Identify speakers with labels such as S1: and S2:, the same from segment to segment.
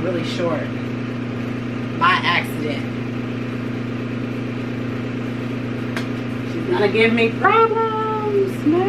S1: really short by accident. She's gonna give me problems. No.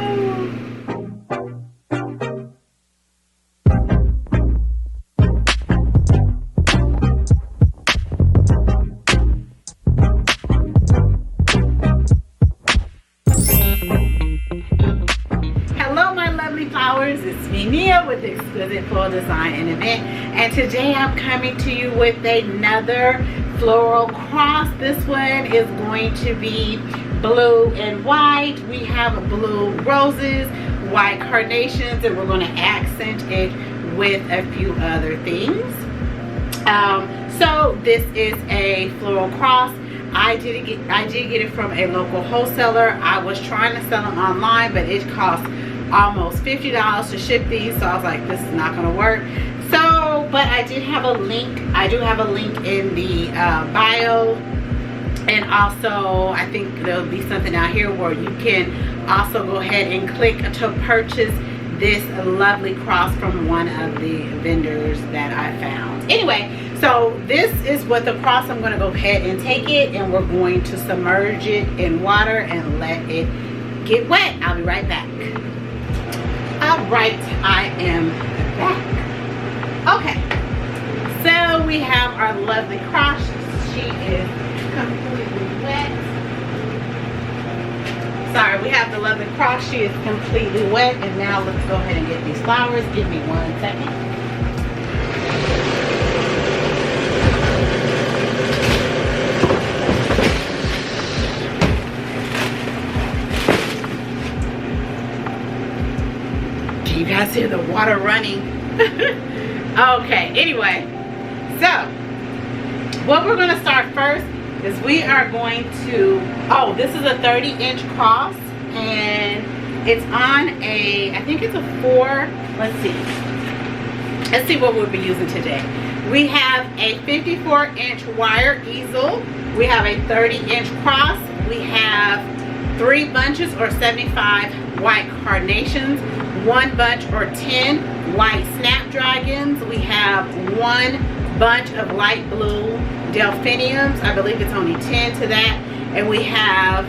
S1: It's me, Nia, with Exquisite Floral Design and Event, and today I'm coming to you with another Floral Cross. This one is going to be blue and white. We have blue roses, white carnations, and we're going to accent it with a few other things. So this is a Floral Cross. I did get it from a local wholesaler. I was trying to sell them online, but it cost almost $50 to ship these, so I was like, this is not going to work. So, but I did have a link. I do have a link in the bio, and also I think there'll be something out here where you can also go ahead and click to purchase this lovely cross from one of the vendors that I found. Anyway, so this is what the cross, I'm going to go ahead and take it, and we're going to submerge it in water and let it get wet. I'll be right back. Alright, I am back. Okay, so we have our lovely cross. She is completely wet. Sorry, we have the lovely cross. She is completely wet. And now let's go ahead and get these flowers. Give me 1 second. You guys hear the water running? Okay, anyway, so what we're going to start first is we are going to, oh, this is a 30-inch cross, and it's on a, I think it's a 4, let's see what we'll be using today. We have a 54-inch wire easel, we have a 30-inch cross, we have 3 bunches or 75 white carnations, 1 bunch or 10 white snapdragons. We have 1 bunch of light blue delphiniums. I believe it's only 10 to that. And we have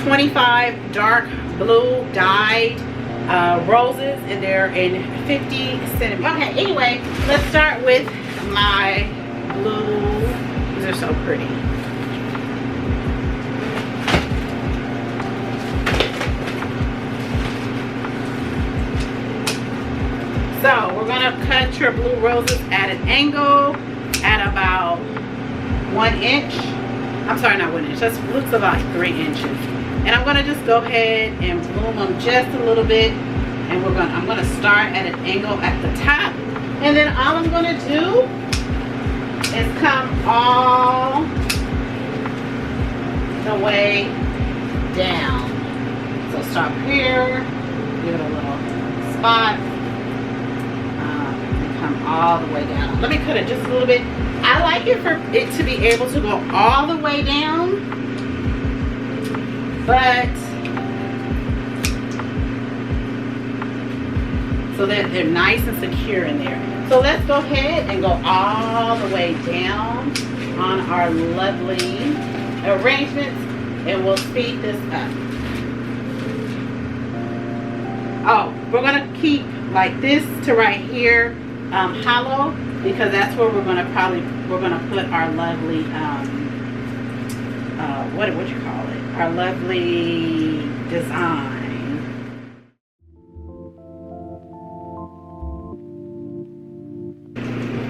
S1: 25 dark blue dyed roses, and they're in 50 centimeters. Okay, anyway, let's start with my blue. These are so pretty. So we're going to cut your blue roses at an angle at about 1 inch. I'm sorry, not 1 inch. That looks about 3 inches. And I'm going to just go ahead and bloom them just a little bit. And I'm going to start at an angle at the top. And then all I'm going to do is come all the way down. So start here, give it a little spot. All the way down. Let me cut it just a little bit. I like it for it to be able to go all the way down, but so that they're nice and secure in there. So let's go ahead and go all the way down on our lovely arrangements, and we'll speed this up. Oh, we're gonna keep like this to right here. Hollow, because that's where we're going to put our lovely what you call it, our lovely design.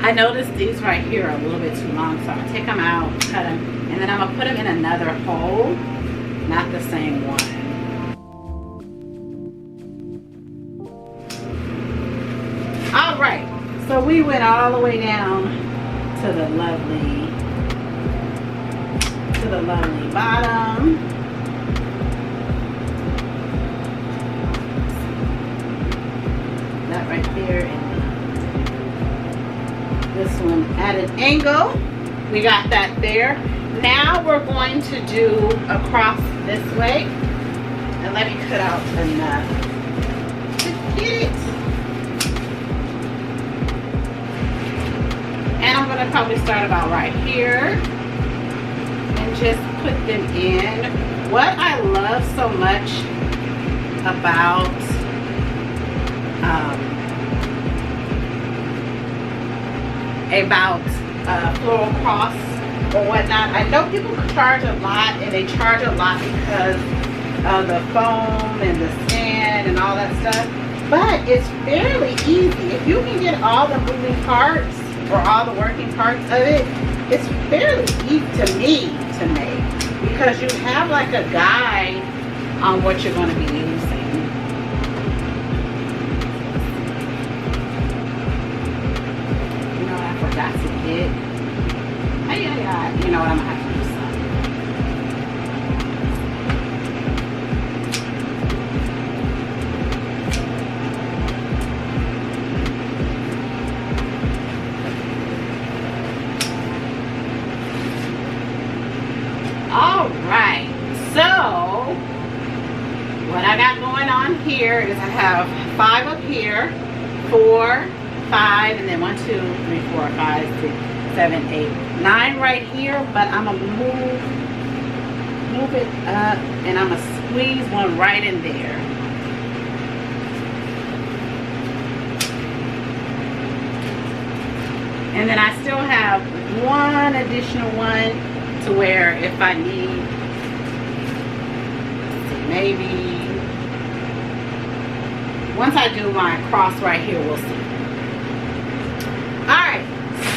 S1: I noticed these right here are a little bit too long, so I'll take them out, cut them, and then I'm going to put them in another hole, not the same one. All right. So we went all the way down to the lovely bottom. That right there, and this one at an angle. We got that there. Now we're going to do across this way. And let me cut out enough to get it. gonna probably start about right here and just put them in. What I love so much about Floral Cross or whatnot, I know people charge a lot, and they charge a lot because of the foam and the sand and all that stuff, but it's fairly easy. If you can get all the moving parts or all the working parts of it, it's fairly easy to me to make, because you have like a guide on what you're going to be using. You know what I forgot to get? You know what, I'm going to have to do something. All right, so what I got going on here is I have 5 up here, 4, 5, and then 1, 2, 3, 4, 5, 6, 7, 8, 9 right here, but I'm gonna move it up, and I'm gonna squeeze one right in there. And then I still have one additional one to where if I need, maybe once I do my cross right here, we'll see. Alright,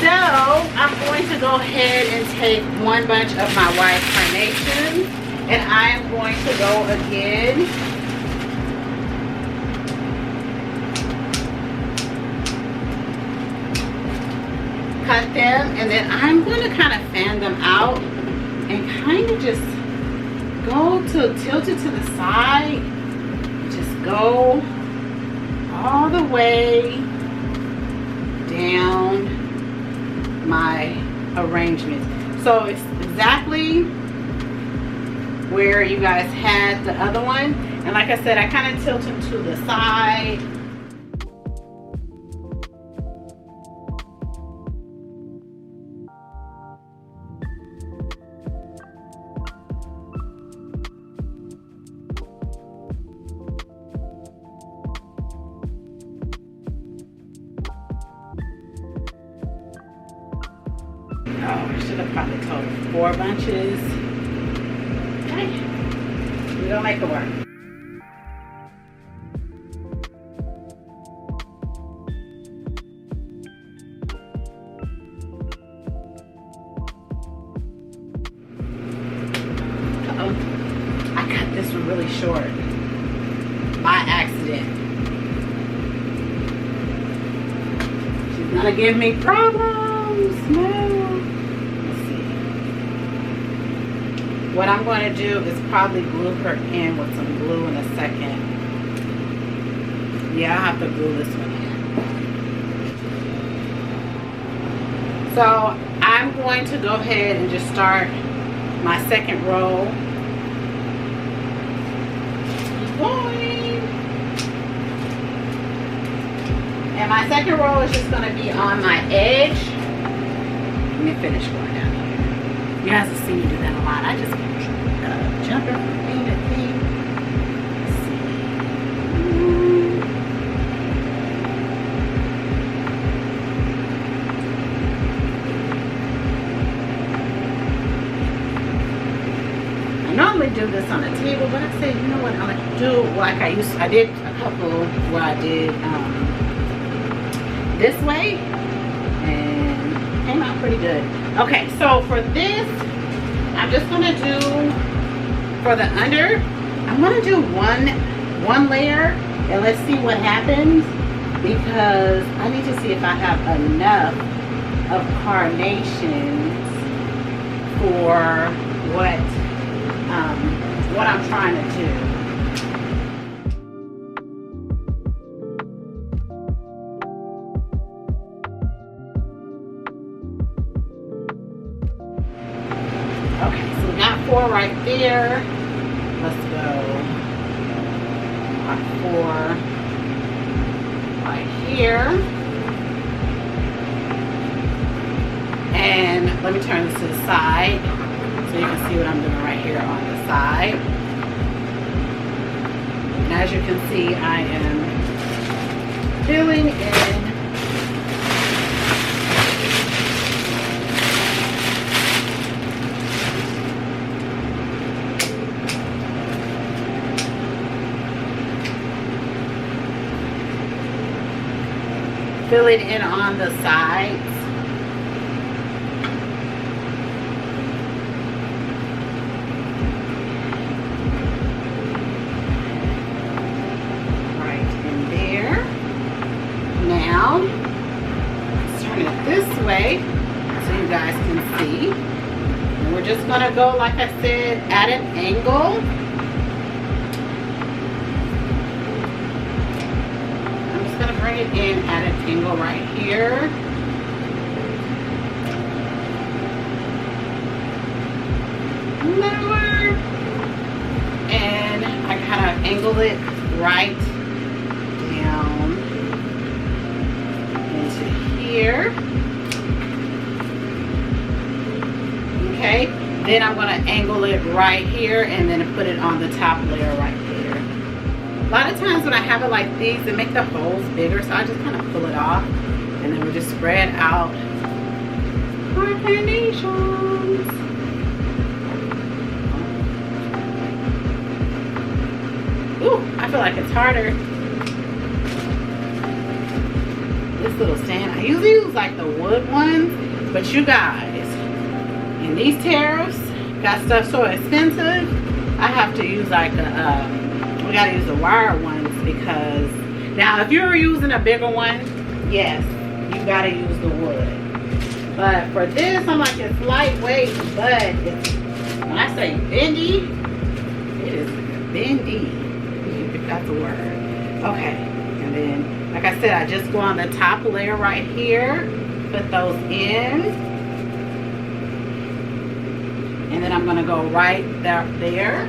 S1: so I'm going to go ahead and take one bunch of my White Carnations, and I am going to go again cut them, and then I'm going to kind of fan them out and kind of just go to tilt it to the side, just go all the way down my arrangement. So it's exactly where you guys had the other one, and like I said, I kind of tilt them to the side. Oh, I should have probably told 4 bunches. Okay, we're gonna make it work. Uh-oh, I cut this one really short by accident. She's gonna give me problems. No. What I'm going to do is probably glue her in with some glue in a second. Yeah, I'll have to glue this one in. So I'm going to go ahead and just start my second row. And my second row is just going to be on my edge. Let me finish going down here. You guys have seen me do that a lot. I just jumping from thing to thing. Let's see. I normally do this on a table, but I said, you know what, I'm gonna do like I did a couple where I did this way, and came out pretty good. Okay, so for this, I'm just gonna do, for the under, I'm gonna do one layer, and let's see what happens, because I need to see if I have enough of carnations for what I'm trying to do. Okay, so we got 4 right there. Let's go. Got 4 right here. Let me turn this to the side so you can see what I'm doing right here on the side. And as you can see, I am filling in on the sides. Right in there. Now, let's turn it this way so you guys can see. And we're just gonna go, like I said, at an angle. Bring it in at an angle right here. Lower. And I kind of angle it right down into here. Okay. Then I'm going to angle it right here and then put it on the top layer right there. A lot of times when I have it like these, they make the holes bigger, so I just kind of pull it off, and then we just spread out our carnations. Ooh, I feel like it's harder. This little stand, I usually use like the wood ones, but you guys, in these tariffs, got stuff so expensive, I have to use like a we gotta use the wire ones, because now if you're using a bigger one, yes, you gotta use the wood. But for this, I'm like, it's lightweight, but it's, when I say bendy, it is bendy, if that's a word. Okay, and then, like I said, I just go on the top layer right here, put those in, and then I'm gonna go right there.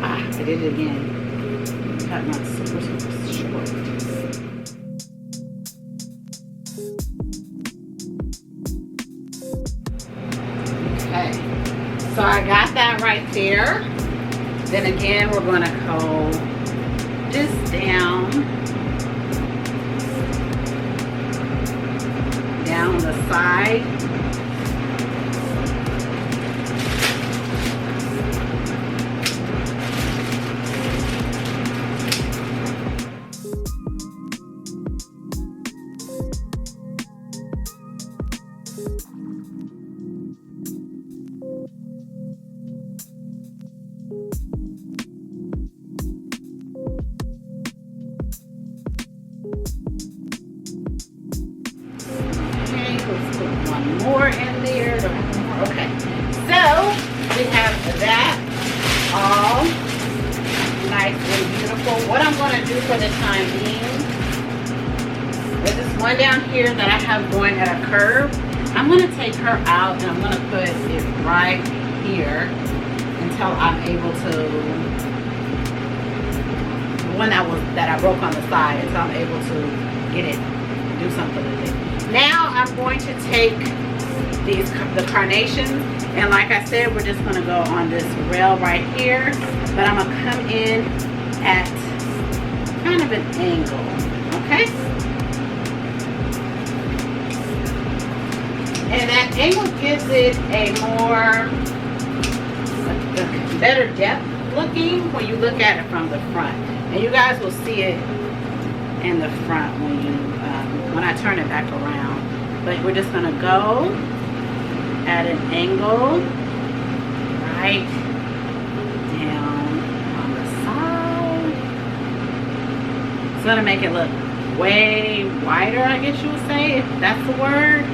S1: I did it again. Cut my super short. Okay, so I got that right there. Then again, we're going to go just down the side. More in there. Okay, so we have that all nice and beautiful. What I'm going to do for the time being is this one down here that I have going at a curve. I'm going to take her out and I'm going to put it right here until I'm able to, the one that I broke on the side, until I'm able to get it, do something with it. Now I'm going to take the carnations, and like I said, we're just going to go on this rail right here, but I'm going to come in at kind of an angle, okay? And that angle gives it a better depth looking when you look at it from the front, and you guys will see it in the front when I turn it back around. But we're just going to go at an angle right down on the side. It's going to make it look way wider, I guess you would say, if that's the word.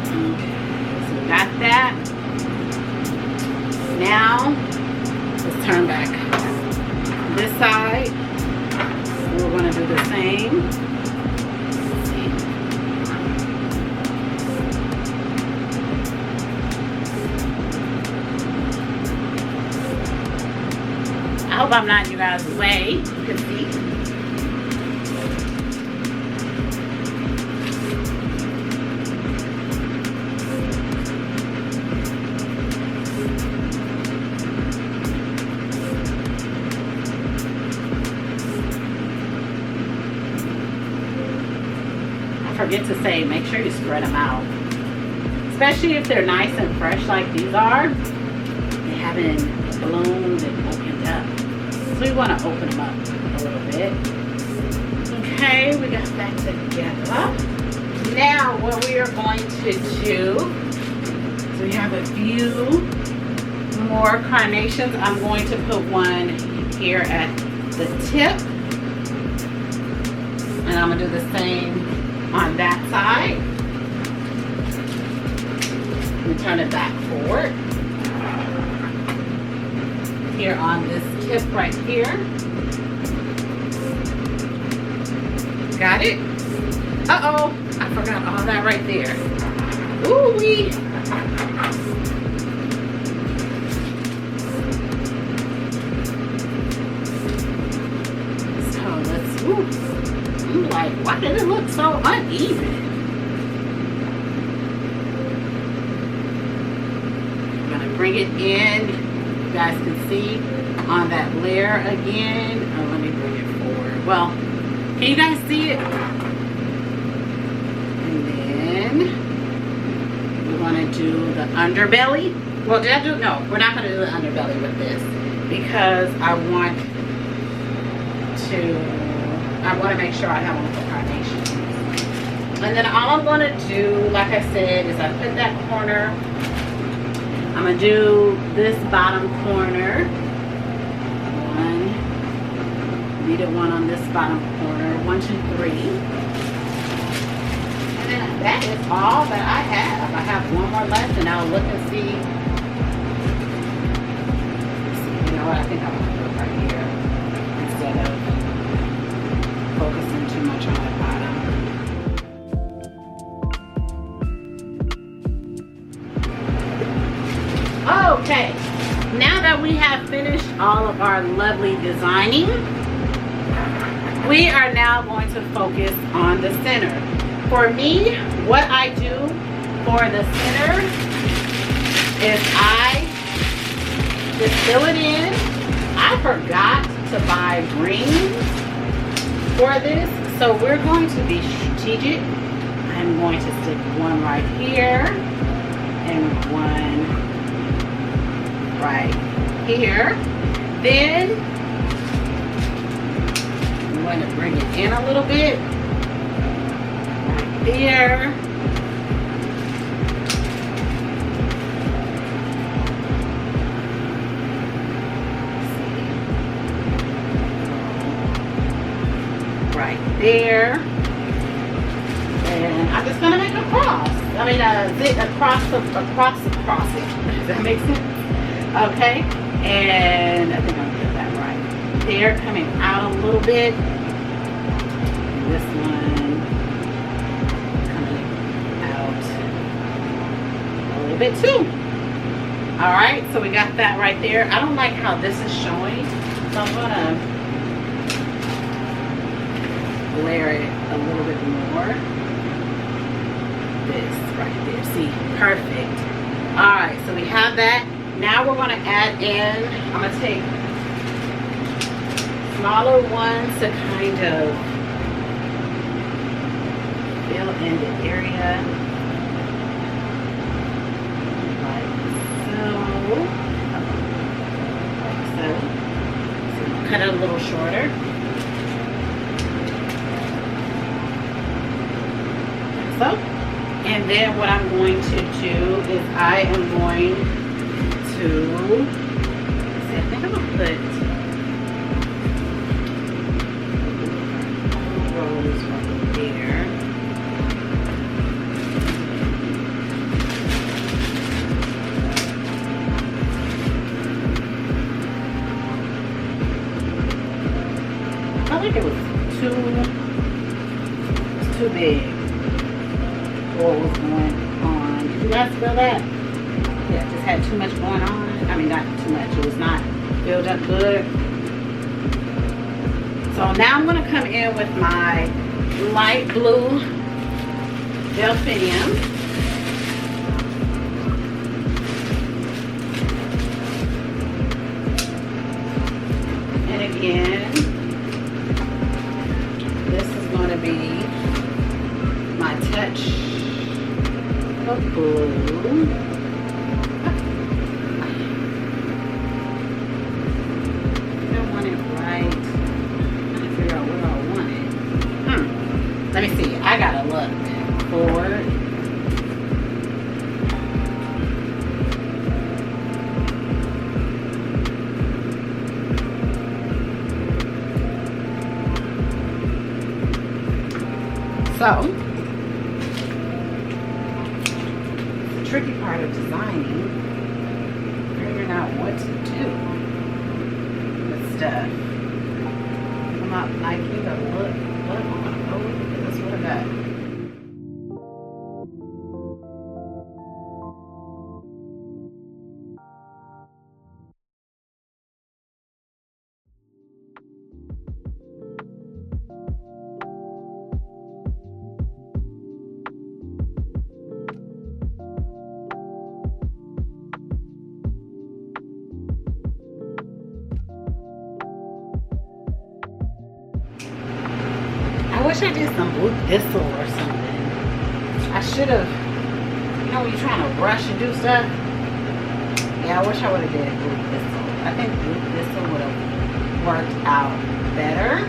S1: Okay, so we got that. Now, let's turn back this side. We're going to do the same. Hope I'm not in you guys' way. You can see. Forget to say, make sure you spread them out, especially if they're nice and fresh like these are. They haven't bloomed and opened up, so we want to open them up a little bit. Okay, we got that together. Now what we are going to do, so we have a few more carnations. I'm going to put one here at the tip, and I'm gonna do the same on that side. We turn it back forward. Here on this tip right here. Got it? Uh-oh, I forgot all that right there. Ooh-wee. So let's, I'm like, why did it look so uneven? I'm gonna bring it in. You guys can see on that layer again. Oh, let me bring it forward. Well, can you guys see it? And then we're gonna do the underbelly. Well, did I do? No, we're not gonna do the underbelly with this because I want to make sure I have all the carnations. And then all I'm going to do, like I said, is I put that corner. I'm going to do this bottom corner. One. Needed one on this bottom corner. 1, 2, 3. And then that is all that I have. I have one more left, and I'll look and see. You know what? I think I'm going to put it right here instead of focusing too much on the bottom. Okay, now that we have finished all of our lovely designing, we are now going to focus on the center. For me, what I do for the center is I just fill it in. I forgot to buy rings for this, so we're going to be strategic. I'm going to stick one right here and one right here. Then I'm going to bring it in a little bit right there. There, and I'm just gonna make a cross. I mean, zit across it. Does that make sense? Okay, and I think I'm gonna get that right. There, coming out a little bit. And this one coming out a little bit too. All right, so we got that right there. I don't like how this is showing, so I'm gonna layer it a little bit more. This right there, see, perfect. All right, so we have that. Now we're gonna add in, I'm gonna take smaller ones to kind of fill in the area. Like so. So cut it a little shorter. And then what I'm going to do is I am going to, see, I think I'm going to put rose right there. I think it was too big. What was going on? Did you guys feel that? Yeah, just had too much going on. I mean, not too much. It was not filled up good. So now I'm going to come in with my light blue Delphinium. And again, this is going to be my touch of blue. Let me see. I gotta look forward. So, the tricky part of designing, figuring out what to do with stuff. I'm not liking the look. That's what I got. I wish I did some blue thistle or something. I should have, you know when you're trying to rush and do stuff? Yeah, I wish I would have did blue thistle. I think blue thistle would have worked out better.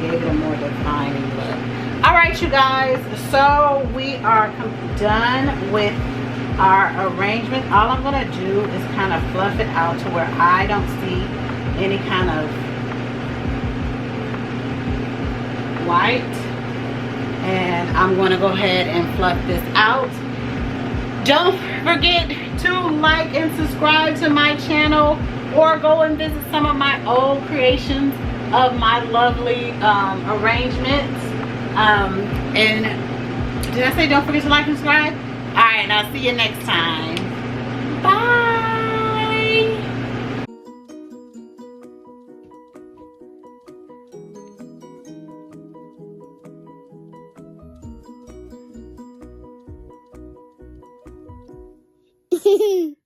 S1: Gave it a more defining look. Alright, you guys, so we are done with our arrangement. All I'm going to do is kind of fluff it out to where I don't see any kind of white, and I'm going to go ahead and fluff this out. Don't forget to like and subscribe to my channel, or go and visit some of my old creations of my lovely arrangements. And did I say don't forget to like and subscribe? Alright, and I'll see you next time. Bye. Hehehe